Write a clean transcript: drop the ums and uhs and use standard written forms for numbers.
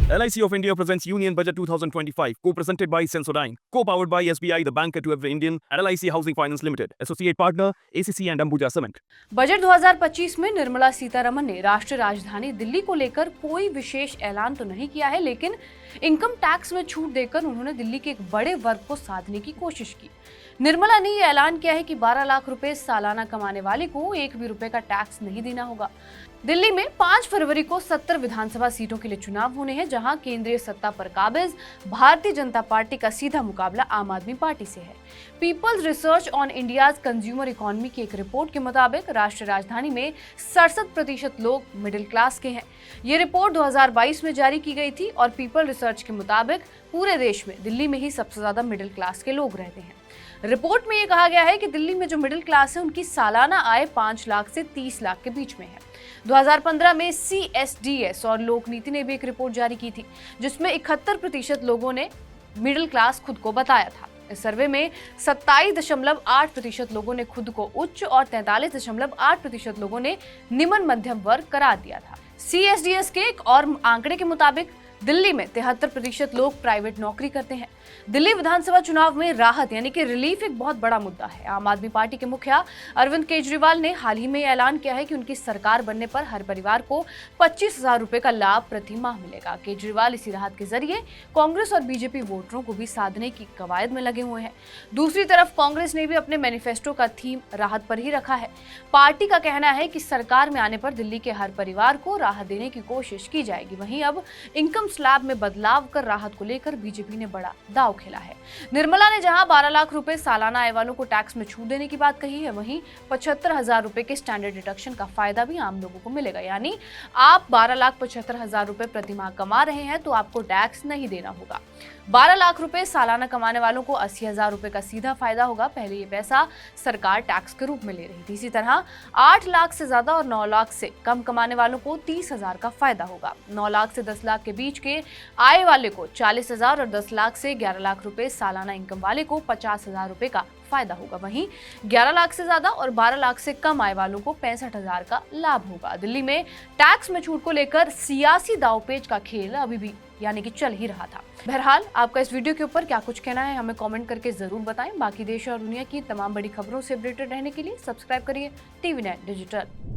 LIC of India presents Union Budget 2025, co-presented by Sensodyne, co-powered by SBI, the banker to every Indian, and LIC Housing Finance Limited, associate partner ACC and Ambuja Cement. Budget 2025 में निर्मला सीतारमण ने राष्ट्रीय राजधानी दिल्ली को लेकर कोई विशेष ऐलान तो नहीं किया है, लेकिन इनकम टैक्स में छूट देकर उन्होंने दिल्ली के एक बड़े वर्ग को साधने की कोशिश की। निर्मला ने यह ऐलान किया है कि 12 लाख रुपए सालाना कमाने वाले को एक भी रुपए का टैक्स नहीं देना होगा। दिल्ली में 5 फरवरी को 70 विधानसभा सीटों के लिए चुनाव होने हैं, जहां केंद्रीय सत्ता पर काबिज भारतीय जनता पार्टी का सीधा मुकाबला आम आदमी पार्टी से है। People's research on India's consumer economy की एक रिपोर्ट के मुताबिक राष्ट्रीय राजधानी में 67% लोग मिडिल क्लास के हैं। ये रिपोर्ट 2022 में जारी की गई थी और पीपल रिसर्च के मुताबिक पूरे देश में दिल्ली में ही सबसे ज्यादा मिडिल क्लास के लोग रहते हैं। रिपोर्ट में ये कहा गया है कि दिल्ली में जो मिडिल क्लास है उनकी सालाना आय 5 लाख से 30 लाख के बीच में है। 2015 में CSDS और लोक नीति ने भी एक रिपोर्ट जारी की थी, जिसमें 71% लोगों ने मिडिल क्लास खुद को बताया था। इस सर्वे में 27.8% लोगों ने खुद को उच्च और 43.8% लोगों ने निम्न मध्यम वर्ग करार दिया था। CSDS के एक और आंकड़े के मुताबिक दिल्ली में 73% लोग प्राइवेट नौकरी करते हैं। दिल्ली विधानसभा चुनाव में राहत यानी कि रिलीफ एक बहुत बड़ा मुद्दा है। आम आदमी पार्टी के मुखिया अरविंद केजरीवाल ने हाल ही में ऐलान किया है कि उनकी सरकार बनने पर हर परिवार को 25,000 रुपए का लाभ प्रति माह मिलेगा। केजरीवाल इसी राहत के जरिए कांग्रेस और बीजेपी वोटरों को भी साधने की कवायद में लगे हुए हैं। दूसरी तरफ कांग्रेस ने भी अपने मैनिफेस्टो का थीम राहत पर ही रखा है। पार्टी का कहना है कि सरकार में आने पर दिल्ली के हर परिवार को राहत देने की कोशिश की जाएगी। वहीं अब इनकम स्लैब में बदलाव कर राहत को लेकर बीजेपी ने बड़ा दांव खेला है। निर्मला ने जहां 12 लाख रुपए सालाना आय वालों को टैक्स में छूट देने की बात कही है, वहीं 75,000 रुपए के स्टैंडर्ड डिडक्शन का फायदा भी आम लोगों को मिलेगा। यानी आप 12,75,000 रुपए प्रति माह कमा रहे हैं तो आपको टैक्स नहीं देना होगा। 12 लाख रुपए सालाना कमाने वालों को 80,000 रुपए का सीधा फायदा होगा। पहले ये पैसा सरकार टैक्स के रूप में ले रही थी। इसी तरह 8 लाख से ज्यादा और 9 लाख से कम कमाने वालों को 30,000 का फायदा होगा। 9 लाख से 10 लाख के बीच के आय वाले को 40,000 और 10 लाख से 11 लाख रुपए सालाना इनकम वाले को 50,000 रुपए का फायदा होगा। वहीं 11 लाख से ज्यादा और 12 लाख से कम आय वालों को 65,000 का लाभ होगा। दिल्ली में टैक्स में छूट को लेकर सियासी दांवपेच का खेल अभी भी यानी कि चल ही रहा था। बहरहाल आपका इस वीडियो के ऊपर क्या कुछ कहना है, हमें कमेंट करके जरूर बताएं। बाकी देश और दुनिया की तमाम बड़ी खबरों से अपडेटेड रहने के लिए सब्सक्राइब करिए TV9 डिजिटल।